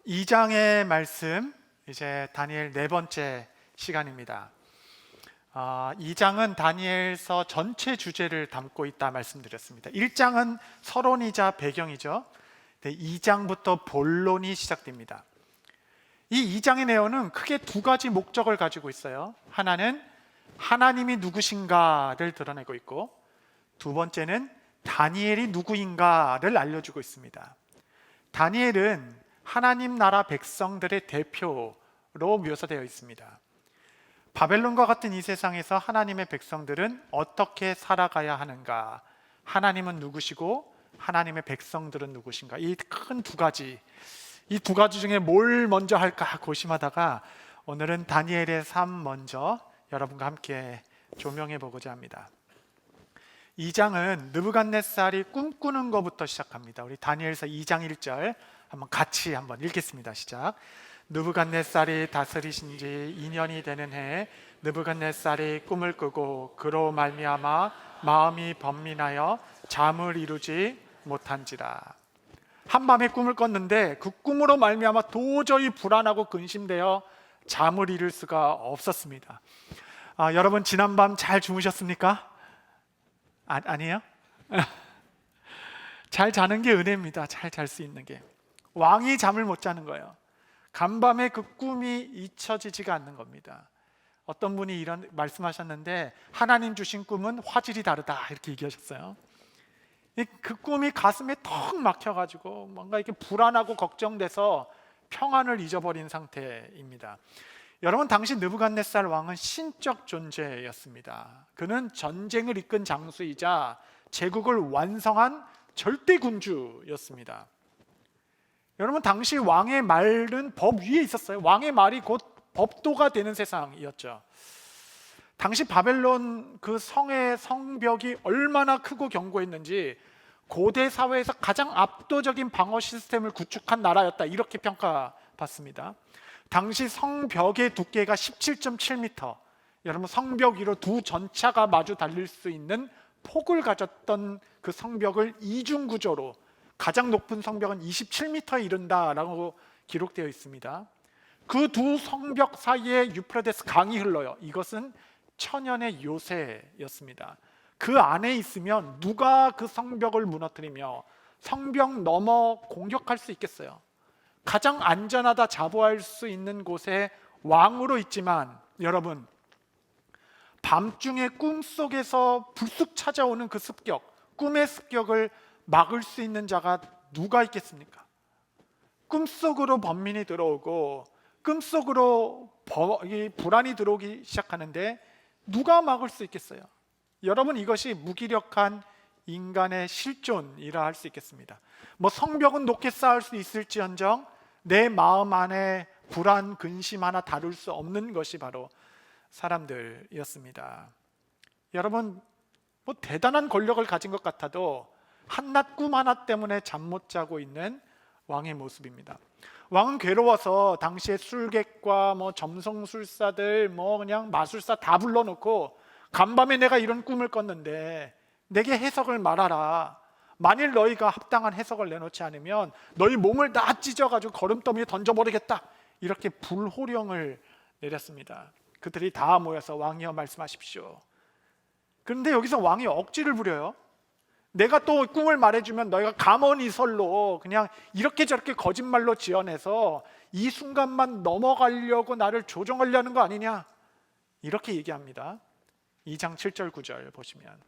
2장의 말씀, 이제 다니엘 네 번째 시간입니다. 2장은 다니엘서 전체 주제를 담고 있다 말씀드렸습니다. 1장은 서론이자 배경이죠. 2장부터 본론이 시작됩니다. 이 2장의 내용은 크게 두 가지 목적을 가지고 있어요. 하나는 하나님이 누구신가를 드러내고 있고, 두 번째는 다니엘이 누구인가를 알려주고 있습니다. 다니엘은 하나님 나라 백성들의 대표로 묘사되어 있습니다. 바벨론과 같은 이 세상에서 하나님의 백성들은 어떻게 살아가야 하는가, 하나님은 누구시고 하나님의 백성들은 누구신가, 이 큰 두 가지, 이 두 가지 중에 뭘 먼저 할까 고심하다가 오늘은 다니엘의 삶 먼저 여러분과 함께 조명해 보고자 합니다. 2장은 느부갓네살이 꿈꾸는 것부터 시작합니다. 우리 다니엘서 2장 1절 같이 한번 읽겠습니다. 시작. 느부갓네살이 다스리신 지 2년이 되는 해에 느부갓네살이 꿈을 꾸고 그로 말미암아 마음이 번민하여 잠을 이루지 못한지라. 한밤에 꿈을 꿨는데 그 꿈으로 말미암아 도저히 불안하고 근심되어 잠을 이룰 수가 없었습니다. 여러분 지난밤 잘 주무셨습니까? 아니에요? 잘 자는 게 은혜입니다. 잘 잘 수 있는 게. 왕이 잠을 못 자는 거예요. 간밤에 그 꿈이 잊혀지지가 않는 겁니다. 어떤 분이 이런 말씀하셨는데, 하나님 주신 꿈은 화질이 다르다 이렇게 얘기하셨어요. 그 꿈이 가슴에 턱 막혀가지고 뭔가 이렇게 불안하고 걱정돼서 평안을 잊어버린 상태입니다. 여러분, 당시 느부갓네살 왕은 신적 존재였습니다. 그는 전쟁을 이끈 장수이자 제국을 완성한 절대 군주였습니다. 여러분, 당시 왕의 말은 법 위에 있었어요. 왕의 말이 곧 법도가 되는 세상이었죠. 당시 바벨론 그 성의 성벽이 얼마나 크고 견고했는지 고대 사회에서 가장 압도적인 방어 시스템을 구축한 나라였다, 이렇게 평가받습니다. 당시 성벽의 두께가 17.7m, 여러분 성벽 위로 두 전차가 마주 달릴 수 있는 폭을 가졌던 그 성벽을 이중 구조로, 가장 높은 성벽은 27m에 이른다라고 기록되어 있습니다. 그 두 성벽 사이에 유프라데스 강이 흘러요. 이것은 천연의 요새였습니다. 그 안에 있으면 누가 그 성벽을 무너뜨리며 성벽 넘어 공격할 수 있겠어요? 가장 안전하다 자부할 수 있는 곳에 왕으로 있지만, 여러분, 밤중에 꿈속에서 불쑥 찾아오는 그 습격, 꿈의 습격을 막을 수 있는 자가 누가 있겠습니까? 꿈속으로 번민이 들어오고 꿈속으로 불안이 들어오기 시작하는데 누가 막을 수 있겠어요? 여러분, 이것이 무기력한 인간의 실존이라 할 수 있겠습니다. 성벽은 높게 쌓을 수 있을지언정 내 마음 안에 불안, 근심 하나 다룰 수 없는 것이 바로 사람들이었습니다. 여러분, 대단한 권력을 가진 것 같아도 한낱 꿈 하나 때문에 잠 못 자고 있는 왕의 모습입니다. 왕은 괴로워서 당시에 술객과 점성술사들, 그냥 마술사 다 불러놓고 간밤에 내가 이런 꿈을 꿨는데 내게 해석을 말하라. 만일 너희가 합당한 해석을 내놓지 않으면 너희 몸을 다 찢어가지고 거름더미에 던져버리겠다, 이렇게 불호령을 내렸습니다. 그들이 다 모여서 왕이여 말씀하십시오. 그런데 여기서 왕이 억지를 부려요. 내가 또 꿈을 말해주면 너희가 가문이설로 그냥 이렇게 저렇게 거짓말로 지어내서 이 순간만 넘어가려고 나를 조종하려는 거 아니냐, 이렇게 얘기합니다. 2장 7절 9절 보시면,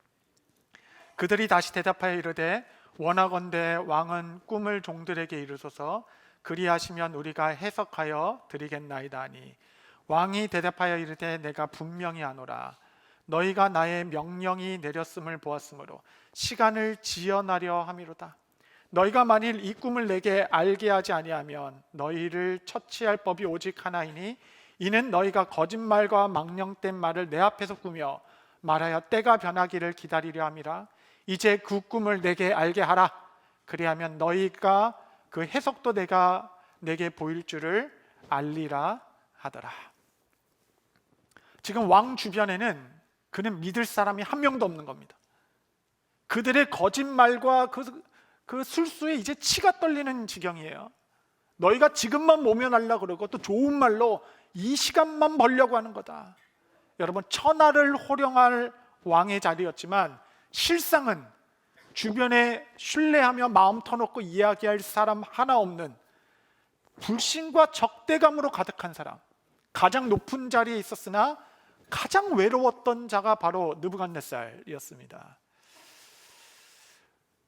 그들이 다시 대답하여 이르되 원하건대 왕은 꿈을 종들에게 이르소서, 그리하시면 우리가 해석하여 드리겠나이다 하니, 왕이 대답하여 이르되 내가 분명히 아노라. 너희가 나의 명령이 내렸음을 보았으므로 시간을 지연하려 함이로다. 너희가 만일 이 꿈을 내게 알게 하지 아니하면 너희를 처치할 법이 오직 하나이니, 이는 너희가 거짓말과 망령된 말을 내 앞에서 꾸며 말하여 때가 변하기를 기다리려 함이라. 이제 그 꿈을 내게 알게 하라. 그리하면 너희가 그 해석도 내가 내게 보일 줄을 알리라 하더라. 지금 왕 주변에는 그는 믿을 사람이 한 명도 없는 겁니다. 그들의 거짓말과 그 술수에 이제 치가 떨리는 지경이에요. 너희가 지금만 모면하려고 그러고 또 좋은 말로 이 시간만 벌려고 하는 거다. 여러분, 천하를 호령할 왕의 자리였지만 실상은 주변에 신뢰하며 마음 터놓고 이야기할 사람 하나 없는 불신과 적대감으로 가득한 사람, 가장 높은 자리에 있었으나 가장 외로웠던 자가 바로 느부갓네살이었습니다.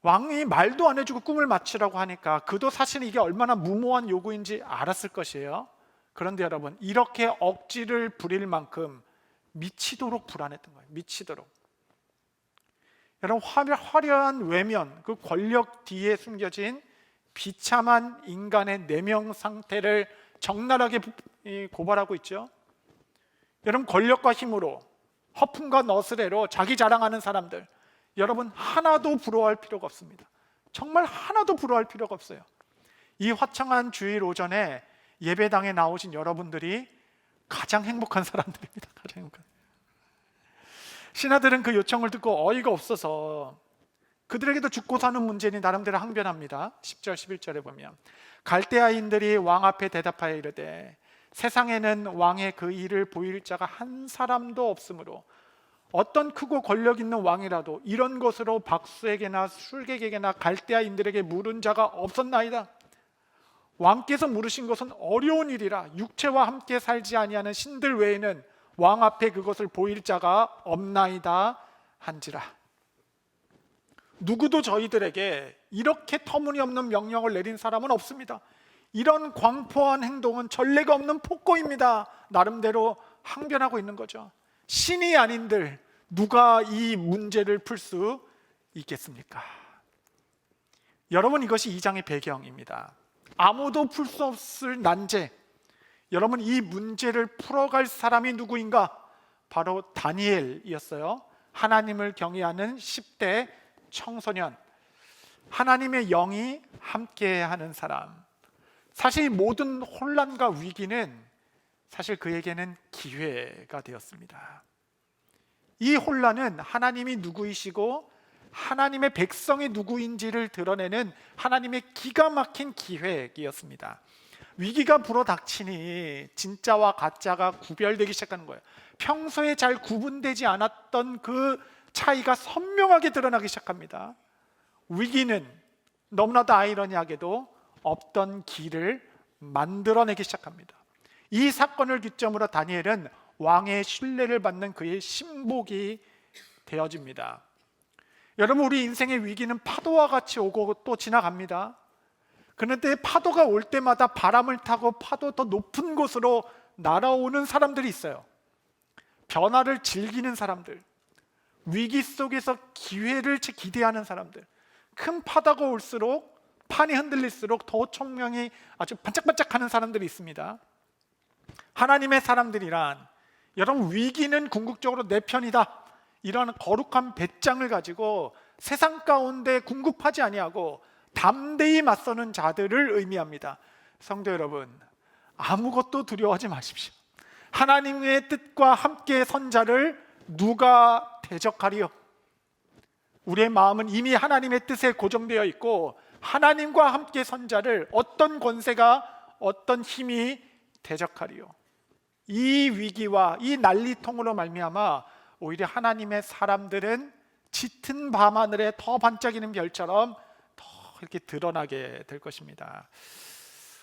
왕이 말도 안 해주고 꿈을 맞추라고 하니까 그도 사실 이게 얼마나 무모한 요구인지 알았을 것이에요. 그런데 여러분, 이렇게 억지를 부릴 만큼 미치도록 불안했던 거예요. 미치도록. 여러분, 화려한 외면, 그 권력 뒤에 숨겨진 비참한 인간의 내면 상태를 적나라하게 고발하고 있죠. 여러분, 권력과 힘으로, 허풍과 너스레로 자기 자랑하는 사람들, 여러분 하나도 부러워할 필요가 없습니다. 정말 하나도 부러워할 필요가 없어요. 이 화창한 주일 오전에 예배당에 나오신 여러분들이 가장 행복한 사람들입니다. 가장 행복한. 신하들은 그 요청을 듣고 어이가 없어서 그들에게도 죽고 사는 문제니 나름대로 항변합니다. 10절 11절에 보면 갈대아인들이 왕 앞에 대답하여 이르되 세상에는 왕의 그 일을 보일 자가 한 사람도 없으므로 어떤 크고 권력 있는 왕이라도 이런 것으로 박수에게나 술객에게나 갈대아인들에게 물은 자가 없었나이다. 왕께서 물으신 것은 어려운 일이라 육체와 함께 살지 아니하는 신들 외에는 왕 앞에 그것을 보일 자가 없나이다 한지라. 누구도 저희들에게 이렇게 터무니없는 명령을 내린 사람은 없습니다. 이런 광포한 행동은 전례가 없는 폭거입니다. 나름대로 항변하고 있는 거죠. 신이 아닌들 누가 이 문제를 풀 수 있겠습니까? 여러분, 이것이 2장의 배경입니다. 아무도 풀 수 없을 난제. 여러분, 이 문제를 풀어갈 사람이 누구인가? 바로 다니엘이었어요. 하나님을 경외하는 10대 청소년, 하나님의 영이 함께하는 사람. 사실 모든 혼란과 위기는 사실 그에게는 기회가 되었습니다. 이 혼란은 하나님이 누구이시고 하나님의 백성이 누구인지를 드러내는 하나님의 기가 막힌 기획이었습니다. 위기가 불어닥치니 진짜와 가짜가 구별되기 시작하는 거예요. 평소에 잘 구분되지 않았던 그 차이가 선명하게 드러나기 시작합니다. 위기는 너무나도 아이러니하게도 없던 길을 만들어내기 시작합니다. 이 사건을 기점으로 다니엘은 왕의 신뢰를 받는 그의 신복이 되어집니다. 여러분, 우리 인생의 위기는 파도와 같이 오고 또 지나갑니다. 그런데 파도가 올 때마다 바람을 타고 파도 더 높은 곳으로 날아오는 사람들이 있어요. 변화를 즐기는 사람들, 위기 속에서 기회를 기대하는 사람들. 큰 파도가 올수록, 판이 흔들릴수록 더 총명이 아주 반짝반짝하는 사람들이 있습니다. 하나님의 사람들이란 여러분, 위기는 궁극적으로 내 편이다, 이런 거룩한 배짱을 가지고 세상 가운데 궁급하지 아니하고 담대히 맞서는 자들을 의미합니다. 성도 여러분, 아무것도 두려워하지 마십시오. 하나님의 뜻과 함께 선 자를 누가 대적하리요? 우리의 마음은 이미 하나님의 뜻에 고정되어 있고 하나님과 함께 선 자를 어떤 권세가, 어떤 힘이 대적하리요? 이 위기와 이 난리통으로 말미암아 오히려 하나님의 사람들은 짙은 밤하늘에 더 반짝이는 별처럼 더 이렇게 드러나게 될 것입니다.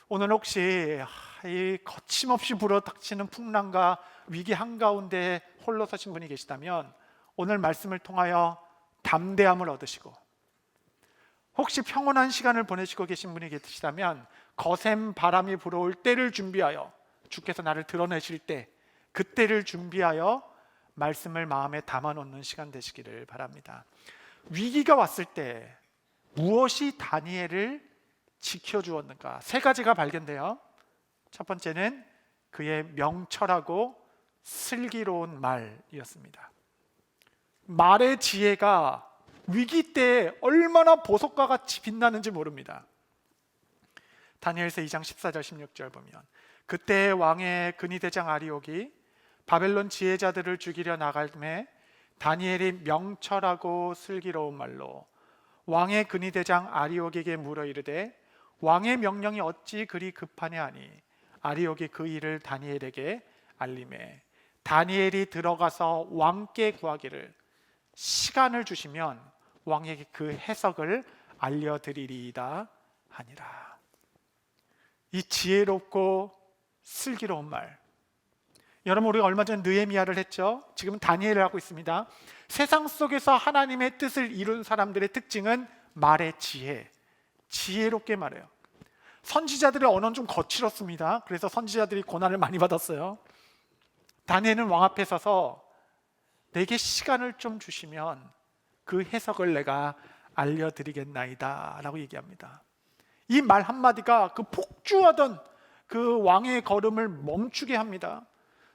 오늘 혹시 이 거침없이 불어닥치는 풍랑과 위기 한가운데 홀로 서신 분이 계시다면 오늘 말씀을 통하여 담대함을 얻으시고, 혹시 평온한 시간을 보내시고 계신 분이 계시다면 거센 바람이 불어올 때를 준비하여, 주께서 나를 드러내실 때 그때를 준비하여 말씀을 마음에 담아놓는 시간 되시기를 바랍니다. 위기가 왔을 때 무엇이 다니엘을 지켜주었는가? 세 가지가 발견돼요. 첫 번째는 그의 명철하고 슬기로운 말이었습니다. 말의 지혜가 위기 때 얼마나 보석과 같이 빛나는지 모릅니다. 다니엘서 2장 14절 16절 보면 그때 왕의 근위대장 아리옥이 바벨론 지혜자들을 죽이려 나갈매 다니엘이 명철하고 슬기로운 말로 왕의 근위대장 아리옥에게 물어 이르되 왕의 명령이 어찌 그리 급하냐 하니 아리옥이 그 일을 다니엘에게 알림해 다니엘이 들어가서 왕께 구하기를 시간을 주시면 왕에게 그 해석을 알려드리리이다 하니라. 이 지혜롭고 슬기로운 말, 여러분 우리가 얼마 전에 느헤미야를 했죠. 지금은 다니엘을 하고 있습니다. 세상 속에서 하나님의 뜻을 이룬 사람들의 특징은 말의 지혜, 지혜롭게 말해요. 선지자들의 언어는 좀 거칠었습니다. 그래서 선지자들이 고난을 많이 받았어요. 다니엘은 왕 앞에 서서 내게 시간을 좀 주시면 그 해석을 내가 알려드리겠나이다 라고 얘기합니다. 이 말 한마디가 그 폭주하던 그 왕의 걸음을 멈추게 합니다.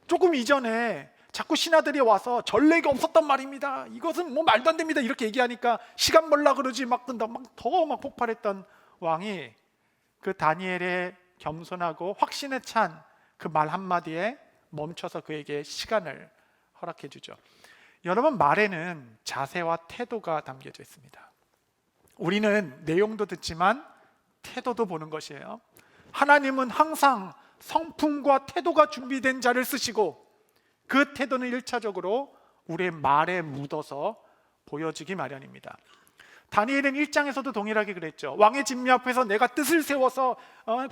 조금 이전에 자꾸 신하들이 와서 전례가 없었단 말입니다, 이것은 뭐 말도 안 됩니다 이렇게 얘기하니까 시간 벌라 그러지 막 더 폭발했던 왕이 그 다니엘의 겸손하고 확신에 찬 그 말 한마디에 멈춰서 그에게 시간을 허락해 주죠. 여러분, 말에는 자세와 태도가 담겨져 있습니다. 우리는 내용도 듣지만 태도도 보는 것이에요. 하나님은 항상 성품과 태도가 준비된 자를 쓰시고 그 태도는 1차적으로 우리의 말에 묻어서 보여지기 마련입니다. 다니엘은 1장에서도 동일하게 그랬죠. 왕의 진미 앞에서 내가 뜻을 세워서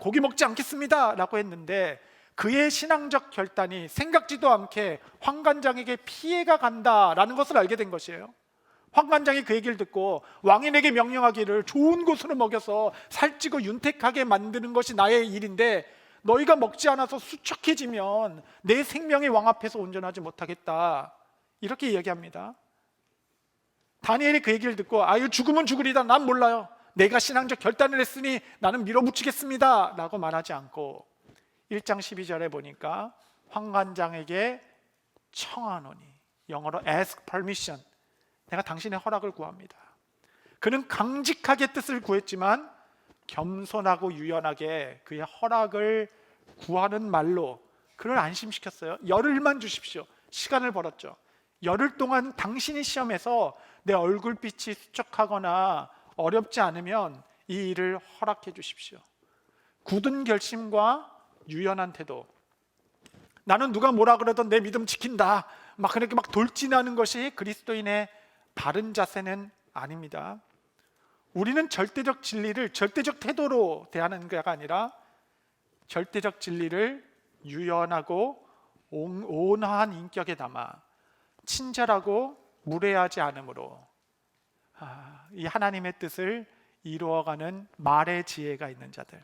고기 먹지 않겠습니다 라고 했는데 그의 신앙적 결단이 생각지도 않게 환관장에게 피해가 간다라는 것을 알게 된 것이에요. 환관장이 그 얘기를 듣고 왕인에게 명령하기를 좋은 곳으로 먹여서 살찌고 윤택하게 만드는 것이 나의 일인데 너희가 먹지 않아서 수척해지면 내 생명이 왕 앞에서 온전하지 못하겠다 이렇게 이야기합니다. 다니엘이 그 얘기를 듣고 아유 죽으면 죽으리다 난 몰라요 내가 신앙적 결단을 했으니 나는 밀어붙이겠습니다 라고 말하지 않고 1장 12절에 보니까 환관장에게 청하노니, 영어로 ask permission, 내가 당신의 허락을 구합니다. 그는 강직하게 뜻을 구했지만 겸손하고 유연하게 그의 허락을 구하는 말로 그를 안심시켰어요. 열흘만 주십시오. 시간을 벌었죠. 열흘 동안 당신이 시험에서 내 얼굴빛이 수척하거나 어렵지 않으면 이 일을 허락해 주십시오. 굳은 결심과 유연한 태도, 나는 누가 뭐라 그러던 내 믿음 지킨다 막 그렇게 막 돌진하는 것이 그리스도인의 바른 자세는 아닙니다. 우리는 절대적 진리를 절대적 태도로 대하는 게 아니라 절대적 진리를 유연하고 온화한 인격에 담아 친절하고 무례하지 않음으로 이 하나님의 뜻을 이루어가는 말의 지혜가 있는 자들.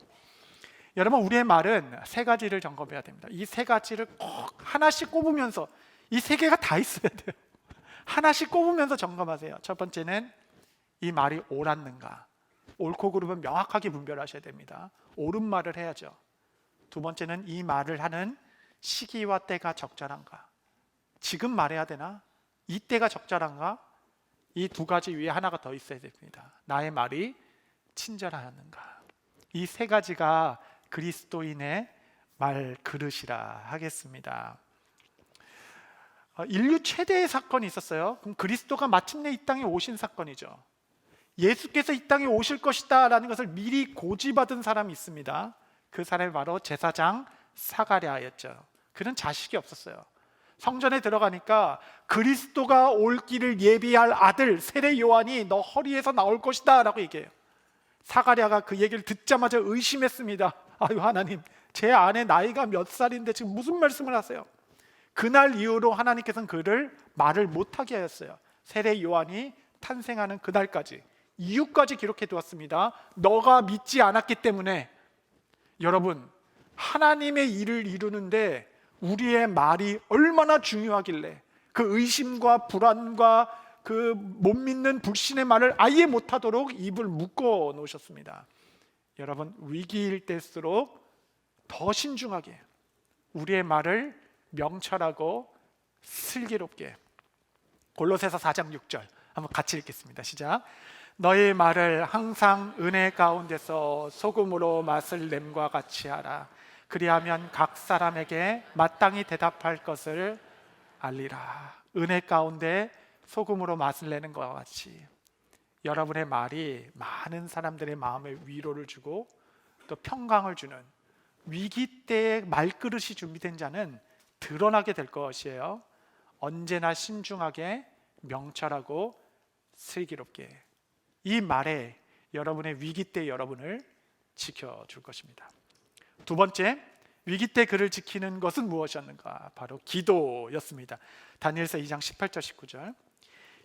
여러분, 우리의 말은 세 가지를 점검해야 됩니다. 이 세 가지를 꼭 하나씩 꼽으면서 이 세 개가 다 있어야 돼요. 하나씩 꼽으면서 점검하세요. 첫 번째는 이 말이 옳았는가, 옳고 그름은 명확하게 분별하셔야 됩니다. 옳은 말을 해야죠. 두 번째는 이 말을 하는 시기와 때가 적절한가, 지금 말해야 되나, 이 때가 적절한가. 이 두 가지 위에 하나가 더 있어야 됩니다. 나의 말이 친절하였는가. 이 세 가지가 그리스도인의 말 그릇이라 하겠습니다. 인류 최대의 사건이 있었어요. 그럼 그리스도가 마침내 이 땅에 오신 사건이죠. 예수께서 이 땅에 오실 것이다 라는 것을 미리 고지받은 사람이 있습니다. 그 사람이 바로 제사장 사가랴였죠. 그는 자식이 없었어요. 성전에 들어가니까 그리스도가 올 길을 예비할 아들 세례 요한이 너 허리에서 나올 것이다 라고 얘기해요. 사가랴가 그 얘기를 듣자마자 의심했습니다. 아유 하나님, 제 아내 나이가 몇 살인데 지금 무슨 말씀을 하세요? 그날 이후로 하나님께서는 그를 말을 못하게 하였어요. 세례 요한이 탄생하는 그날까지, 이유까지 기록해 두었습니다. 너가 믿지 않았기 때문에. 여러분, 하나님의 일을 이루는데 우리의 말이 얼마나 중요하길래 그 의심과 불안과 그 못 믿는 불신의 말을 아예 못하도록 입을 묶어 놓으셨습니다. 여러분, 위기일 때일수록 더 신중하게 우리의 말을 명철하고 슬기롭게. 골로새서 4장 6절 한번 같이 읽겠습니다. 시작. 너희 말을 항상 은혜 가운데서 소금으로 맛을 냄과 같이 하라. 그리하면 각 사람에게 마땅히 대답할 것을 알리라. 은혜 가운데 소금으로 맛을 내는 것과 같이 여러분의 말이 많은 사람들의 마음에 위로를 주고 또 평강을 주는 위기 때의 말그릇이 준비된 자는 드러나게 될 것이에요. 언제나 신중하게 명철하고 슬기롭게. 이 말에 여러분의 위기 때 여러분을 지켜줄 것입니다. 두 번째, 위기 때 그를 지키는 것은 무엇이었는가? 바로 기도였습니다. 다니엘서 2장 18절 19절.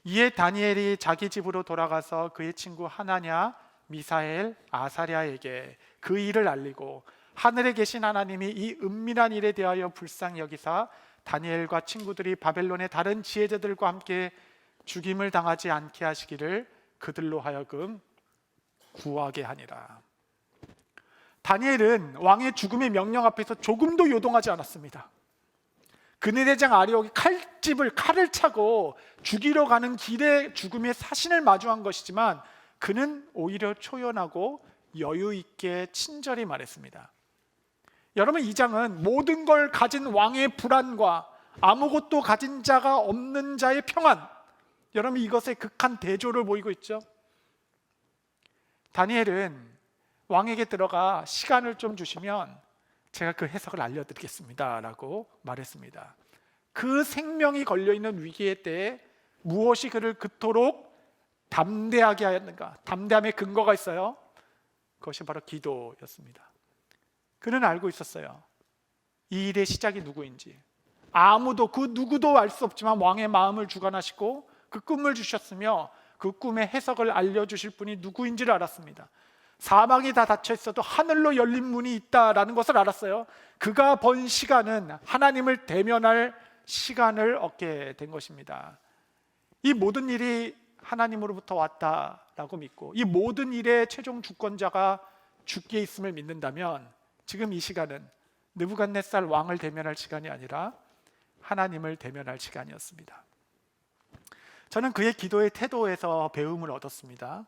이에 다니엘이 자기 집으로 돌아가서 그의 친구 하나냐, 미사엘, 아사랴에게 그 일을 알리고 하늘에 계신 하나님이 이 은밀한 일에 대하여 불쌍히 여기사 다니엘과 친구들이 바벨론의 다른 지혜자들과 함께 죽임을 당하지 않게 하시기를 그들로 하여금 구하게 하니라. 다니엘은 왕의 죽음의 명령 앞에서 조금도 요동하지 않았습니다. 그네대장 아리옥이 칼을 차고 죽이러 가는 길에 죽음의 사신을 마주한 것이지만 그는 오히려 초연하고 여유 있게 친절히 말했습니다. 여러분, 이 장은 모든 걸 가진 왕의 불안과 아무것도 가진 자가 없는 자의 평안, 여러분 이것의 극한 대조를 보이고 있죠. 다니엘은 왕에게 들어가 시간을 좀 주시면 제가 그 해석을 알려드리겠습니다 라고 말했습니다. 그 생명이 걸려있는 위기의 때에 무엇이 그를 그토록 담대하게 하였는가? 담대함의 근거가 있어요. 그것이 바로 기도였습니다. 그는 알고 있었어요. 이 일의 시작이 누구인지. 아무도, 그 누구도 알 수 없지만 왕의 마음을 주관하시고 그 꿈을 주셨으며 그 꿈의 해석을 알려주실 분이 누구인지를 알았습니다. 사방이 다 닫혀 있어도 하늘로 열린 문이 있다라는 것을 알았어요. 그가 번 시간은 하나님을 대면할 시간을 얻게 된 것입니다. 이 모든 일이 하나님으로부터 왔다라고 믿고 이 모든 일의 최종 주권자가 주께 있음을 믿는다면 지금 이 시간은 느부갓네살 왕을 대면할 시간이 아니라 하나님을 대면할 시간이었습니다. 저는 그의 기도의 태도에서 배움을 얻었습니다.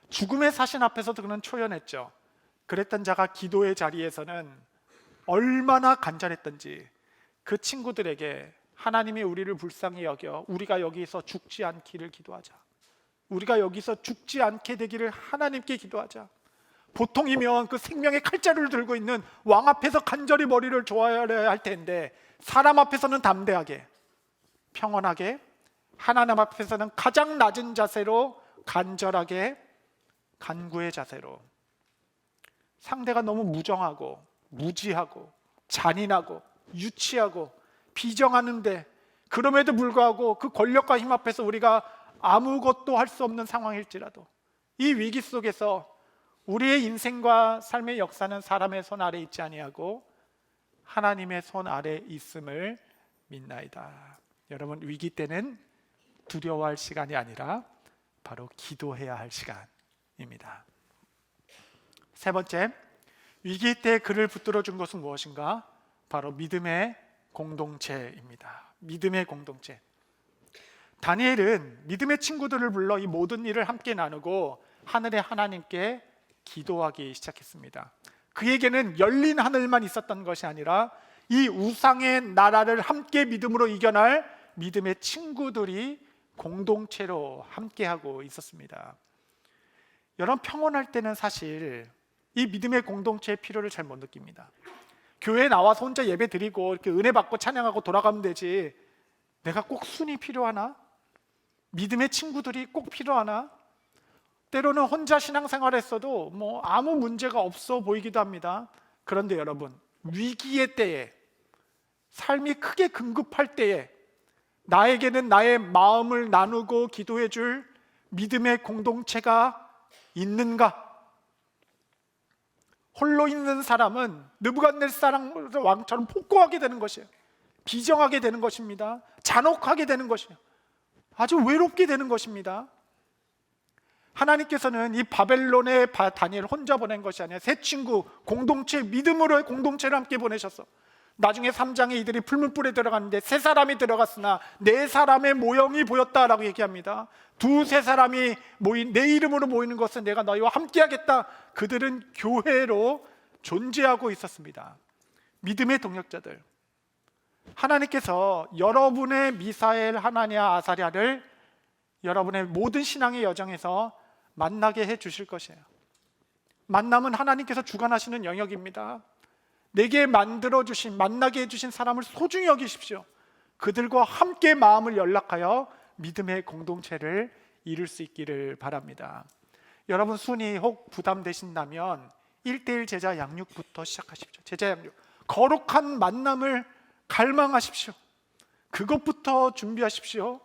죽음의 사신 앞에서도 그는 초연했죠. 그랬던 자가 기도의 자리에서는 얼마나 간절했던지 그 친구들에게 하나님이 우리를 불쌍히 여겨 우리가 여기서 죽지 않기를 기도하자. 우리가 여기서 죽지 않게 되기를 하나님께 기도하자. 보통이면 그 생명의 칼자루를 들고 있는 왕 앞에서 간절히 머리를 조아야 할 텐데 사람 앞에서는 담대하게, 평온하게, 하나님 앞에서는 가장 낮은 자세로 간절하게, 간구의 자세로. 상대가 너무 무정하고 무지하고 잔인하고 유치하고 비정하는데 그럼에도 불구하고 그 권력과 힘 앞에서 우리가 아무것도 할 수 없는 상황일지라도 이 위기 속에서 우리의 인생과 삶의 역사는 사람의 손 아래 있지 아니하고 하나님의 손 아래 있음을 믿나이다. 여러분, 위기 때는 두려워할 시간이 아니라 바로 기도해야 할 시간입니다. 세 번째, 위기 때 그를 붙들어 준 것은 무엇인가? 바로 믿음의 공동체입니다. 믿음의 공동체. 다니엘은 믿음의 친구들을 불러 이 모든 일을 함께 나누고 하늘의 하나님께 기도하기 시작했습니다. 그에게는 열린 하늘만 있었던 것이 아니라 이 우상의 나라를 함께 믿음으로 이겨낼 믿음의 친구들이 공동체로 함께하고 있었습니다. 여러분, 평온할 때는 사실 이 믿음의 공동체의 필요를 잘 못 느낍니다. 교회에 나와서 혼자 예배 드리고 이렇게 은혜 받고 찬양하고 돌아가면 되지 내가 꼭 순이 필요하나? 믿음의 친구들이 꼭 필요하나? 때로는 혼자 신앙생활했어도 아무 문제가 없어 보이기도 합니다. 그런데 여러분, 위기의 때에, 삶이 크게 긴급할 때에 나에게는 나의 마음을 나누고 기도해 줄 믿음의 공동체가 있는가? 홀로 있는 사람은 느부갓네살 왕처럼 폭고하게 되는 것이에요. 비정하게 되는 것입니다. 잔혹하게 되는 것이에요. 아주 외롭게 되는 것입니다. 하나님께서는 이 바벨론의 다니엘 혼자 보낸 것이 아니라 세 친구 공동체, 믿음으로의 공동체를 함께 보내셨어. 나중에 3장에 이들이 풀문불에 들어갔는데 세 사람이 들어갔으나 네 사람의 모형이 보였다라고 얘기합니다. 두세 사람이 내 이름으로 모이는 것은 내가 너희와 함께 하겠다. 그들은 교회로 존재하고 있었습니다. 믿음의 동력자들. 하나님께서 여러분의 미사엘, 하나냐, 아사랴를 여러분의 모든 신앙의 여정에서 만나게 해 주실 것이에요. 만남은 하나님께서 주관하시는 영역입니다. 내게 만들어주신, 만나게 해주신 사람을 소중히 여기십시오. 그들과 함께 마음을 연락하여 믿음의 공동체를 이룰 수 있기를 바랍니다. 여러분, 순위 혹 부담되신다면 1:1 제자 양육부터 시작하십시오. 제자 양육, 거룩한 만남을 갈망하십시오. 그것부터 준비하십시오.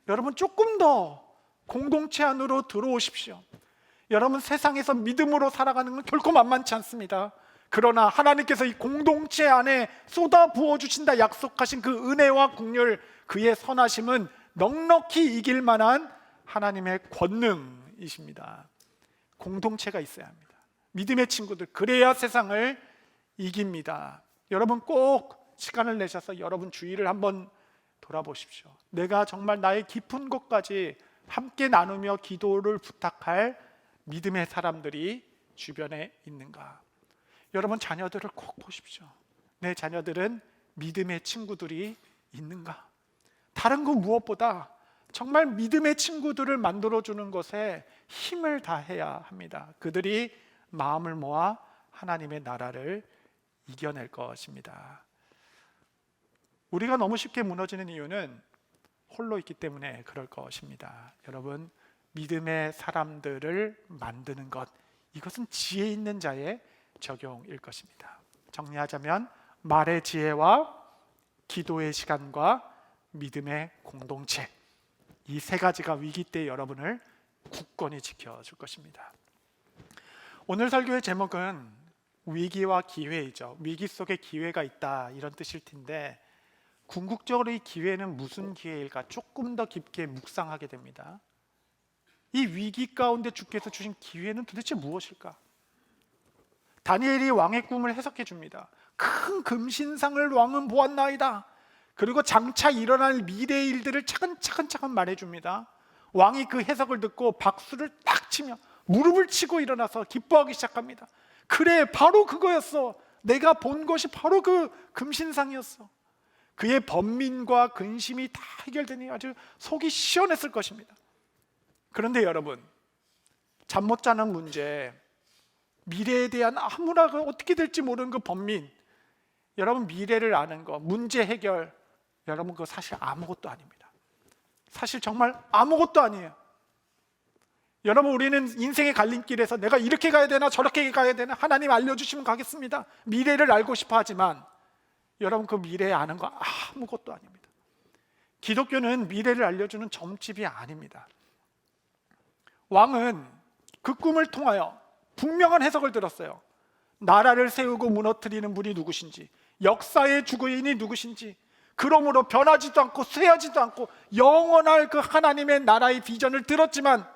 여러분, 조금 더 공동체 안으로 들어오십시오. 여러분, 세상에서 믿음으로 살아가는 건 결코 만만치 않습니다. 그러나 하나님께서 이 공동체 안에 쏟아 부어주신다 약속하신 그 은혜와 긍휼, 그의 선하심은 넉넉히 이길 만한 하나님의 권능이십니다. 공동체가 있어야 합니다. 믿음의 친구들, 그래야 세상을 이깁니다. 여러분, 꼭 시간을 내셔서 여러분 주위를 한번 돌아보십시오. 내가 정말 나의 깊은 곳까지 함께 나누며 기도를 부탁할 믿음의 사람들이 주변에 있는가? 여러분, 자녀들을 꼭 보십시오. 내 자녀들은 믿음의 친구들이 있는가? 다른 그 무엇보다 정말 믿음의 친구들을 만들어주는 것에 힘을 다해야 합니다. 그들이 마음을 모아 하나님의 나라를 이겨낼 것입니다. 우리가 너무 쉽게 무너지는 이유는 홀로 있기 때문에 그럴 것입니다. 여러분, 믿음의 사람들을 만드는 것, 이것은 지혜 있는 자의 적용일 것입니다. 정리하자면 말의 지혜와 기도의 시간과 믿음의 공동체, 이 세 가지가 위기 때 여러분을 굳건히 지켜줄 것입니다. 오늘 설교의 제목은 위기와 기회이죠. 위기 속에 기회가 있다, 이런 뜻일 텐데, 궁극적으로 이 기회는 무슨 기회일까? 조금 더 깊게 묵상하게 됩니다. 이 위기 가운데 주께서 주신 기회는 도대체 무엇일까? 다니엘이 왕의 꿈을 해석해 줍니다. 큰 금신상을 왕은 보았나이다. 그리고 장차 일어날 미래의 일들을 차근차근 말해줍니다. 왕이 그 해석을 듣고 박수를 딱 치며 무릎을 치고 일어나서 기뻐하기 시작합니다. 그래, 바로 그거였어. 내가 본 것이 바로 그 금신상이었어. 그의 번민과 근심이 다 해결되니 아주 속이 시원했을 것입니다. 그런데 여러분, 잠 못 자는 문제, 미래에 대한 아무나 어떻게 될지 모르는 그 번민, 여러분, 미래를 아는 거, 문제 해결, 여러분, 그거 사실 아무것도 아닙니다. 사실 정말 아무것도 아니에요. 여러분, 우리는 인생의 갈림길에서 내가 이렇게 가야 되나 저렇게 가야 되나 하나님 알려주시면 가겠습니다. 미래를 알고 싶어 하지만 여러분, 그 미래에 아는 거 아무것도 아닙니다. 기독교는 미래를 알려주는 점집이 아닙니다. 왕은 그 꿈을 통하여 분명한 해석을 들었어요. 나라를 세우고 무너뜨리는 분이 누구신지, 역사의 주거인이 누구신지, 그러므로 변하지도 않고 쇠하지도 않고 영원할 그 하나님의 나라의 비전을 들었지만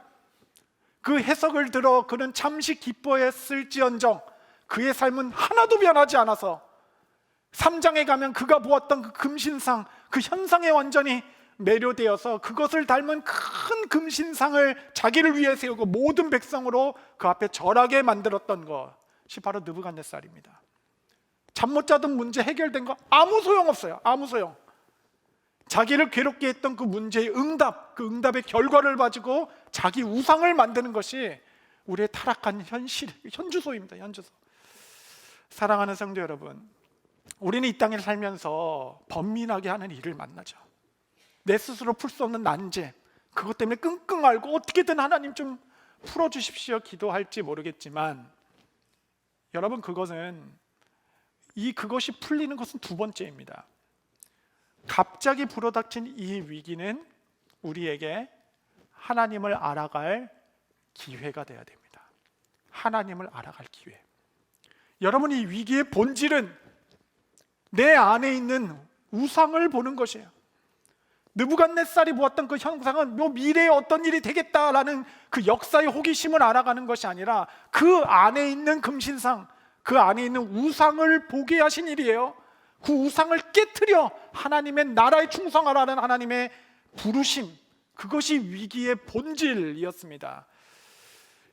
그 해석을 들어 그는 잠시 기뻐했을지언정 그의 삶은 하나도 변하지 않아서 3장에 가면 그가 보았던 그 금신상, 그 현상에 완전히 매료되어서 그것을 닮은 큰 금신상을 자기를 위해 세우고 모든 백성으로 그 앞에 절하게 만들었던 것이 바로 느부갓네살입니다. 잠 못 자던 문제 해결된 거 아무 소용없어요. 아무 소용. 자기를 괴롭게 했던 그 문제의 응답, 그 응답의 결과를 가지고 자기 우상을 만드는 것이 우리의 타락한 현주소입니다. 현주소. 사랑하는 성도 여러분, 우리는 이 땅에 살면서 번민하게 하는 일을 만나죠. 내 스스로 풀 수 없는 난제, 그것 때문에 끙끙 앓고 어떻게든 하나님 좀 풀어주십시오 기도할지 모르겠지만, 여러분, 그것이 풀리는 것은 두 번째입니다. 갑자기 불어닥친 이 위기는 우리에게 하나님을 알아갈 기회가 되어야 됩니다. 하나님을 알아갈 기회. 여러분, 이 위기의 본질은 내 안에 있는 우상을 보는 것이에요. 느부갓네살이 보았던 그 형상은 미래에 어떤 일이 되겠다라는 그 역사의 호기심을 알아가는 것이 아니라 그 안에 있는 금신상, 그 안에 있는 우상을 보게 하신 일이에요. 그 우상을 깨트려 하나님의 나라에 충성하라는 하나님의 부르심, 그것이 위기의 본질이었습니다.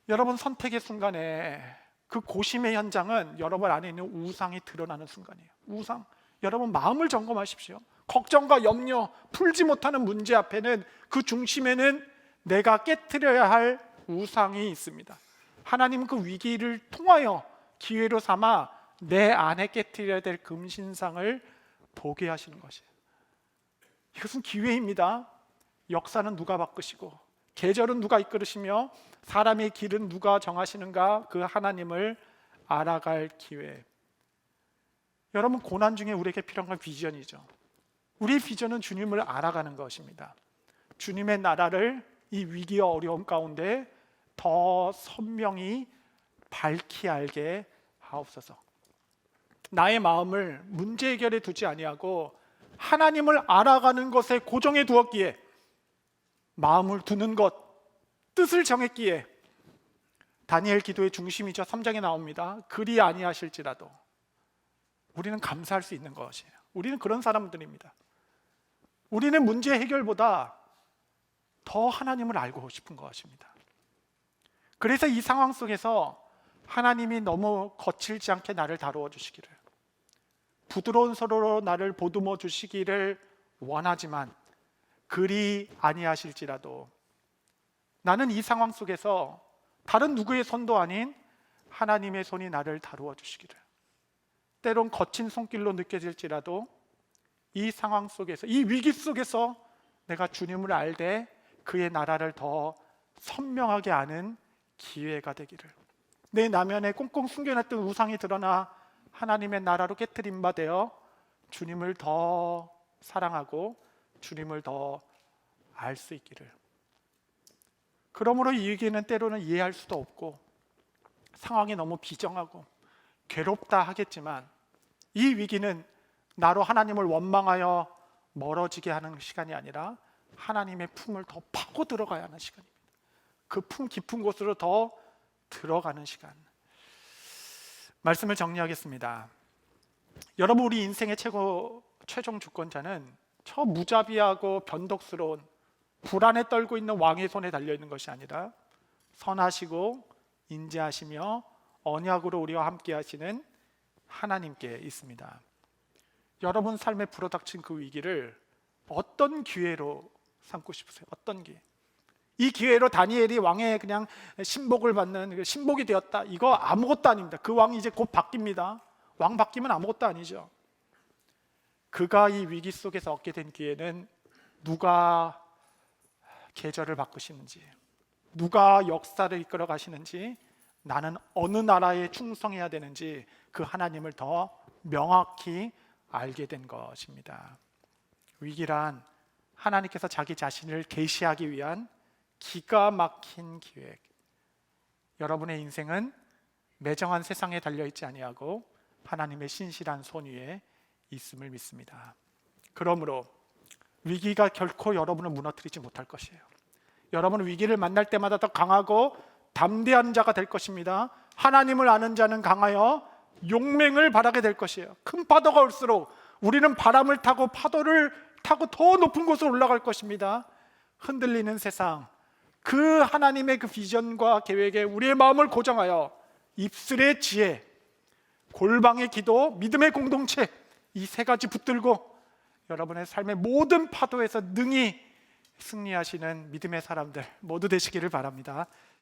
여러분, 선택의 순간에 그 고심의 현장은 여러분 안에 있는 우상이 드러나는 순간이에요. 우상. 여러분, 마음을 점검하십시오. 걱정과 염려, 풀지 못하는 문제 앞에는 그 중심에는 내가 깨트려야 할 우상이 있습니다. 하나님은 그 위기를 통하여 기회로 삼아 내 안에 깨뜨려야 될 금신상을 보게 하시는 것이에요. 이것은 기회입니다. 역사는 누가 바꾸시고 계절은 누가 이끌으시며 사람의 길은 누가 정하시는가, 그 하나님을 알아갈 기회. 여러분, 고난 중에 우리에게 필요한 건 비전이죠. 우리의 비전은 주님을 알아가는 것입니다. 주님의 나라를 이 위기와 어려움 가운데 더 선명히 밝히 알게 하옵소서. 나의 마음을 문제 해결에 두지 아니하고 하나님을 알아가는 것에 고정해 두었기에, 마음을 두는 것, 뜻을 정했기에, 다니엘 기도의 중심이죠. 3장에 나옵니다. 그리 아니하실지라도 우리는 감사할 수 있는 것이에요. 우리는 그런 사람들입니다. 우리는 문제 해결보다 더 하나님을 알고 싶은 것입니다. 그래서 이 상황 속에서 하나님이 너무 거칠지 않게 나를 다루어 주시기를, 부드러운 소리로 나를 보듬어 주시기를 원하지만 그리 아니하실지라도 나는 이 상황 속에서 다른 누구의 손도 아닌 하나님의 손이 나를 다루어 주시기를, 때론 거친 손길로 느껴질지라도 이 상황 속에서, 이 위기 속에서 내가 주님을 알되 그의 나라를 더 선명하게 아는 기회가 되기를, 내 나면에 꽁꽁 숨겨놨던 우상이 드러나 하나님의 나라로 깨트린 바 되어 주님을 더 사랑하고 주님을 더 알 수 있기를. 그러므로 이 위기는 때로는 이해할 수도 없고 상황이 너무 비정하고 괴롭다 하겠지만, 이 위기는 나로 하나님을 원망하여 멀어지게 하는 시간이 아니라 하나님의 품을 더 파고 들어가야 하는 시간입니다. 그 품 깊은 곳으로 더 들어가는 시간. 말씀을 정리하겠습니다. 여러분, 우리 인생의 최종 주권자는 저 무자비하고 변덕스러운 불안에 떨고 있는 왕의 손에 달려있는 것이 아니라 선하시고 인자하시며 언약으로 우리와 함께 하시는 하나님께 있습니다. 여러분 삶에 불어닥친 그 위기를 어떤 기회로 삼고 싶으세요? 어떤 기회? 이 기회로 다니엘이 왕의 그냥 신복을 받는 신복이 되었다, 이거 아무것도 아닙니다. 그 왕이 이제 곧 바뀝니다. 왕 바뀌면 아무것도 아니죠. 그가 이 위기 속에서 얻게 된 기회는 누가 계절을 바꾸시는지, 누가 역사를 이끌어 가시는지, 나는 어느 나라에 충성해야 되는지 그 하나님을 더 명확히 알게 된 것입니다. 위기란 하나님께서 자기 자신을 계시하기 위한 기가 막힌 기획. 여러분의 인생은 매정한 세상에 달려있지 아니하고 하나님의 신실한 손 위에 있음을 믿습니다. 그러므로 위기가 결코 여러분을 무너뜨리지 못할 것이에요. 여러분은 위기를 만날 때마다 더 강하고 담대한 자가 될 것입니다. 하나님을 아는 자는 강하여 용맹을 발하게 될 것이에요. 큰 파도가 올수록 우리는 바람을 타고 파도를 타고 더 높은 곳으로 올라갈 것입니다. 흔들리는 세상, 그 하나님의 그 비전과 계획에 우리의 마음을 고정하여 입술의 지혜, 골방의 기도, 믿음의 공동체, 이 세 가지 붙들고 여러분의 삶의 모든 파도에서 능히 승리하시는 믿음의 사람들 모두 되시기를 바랍니다.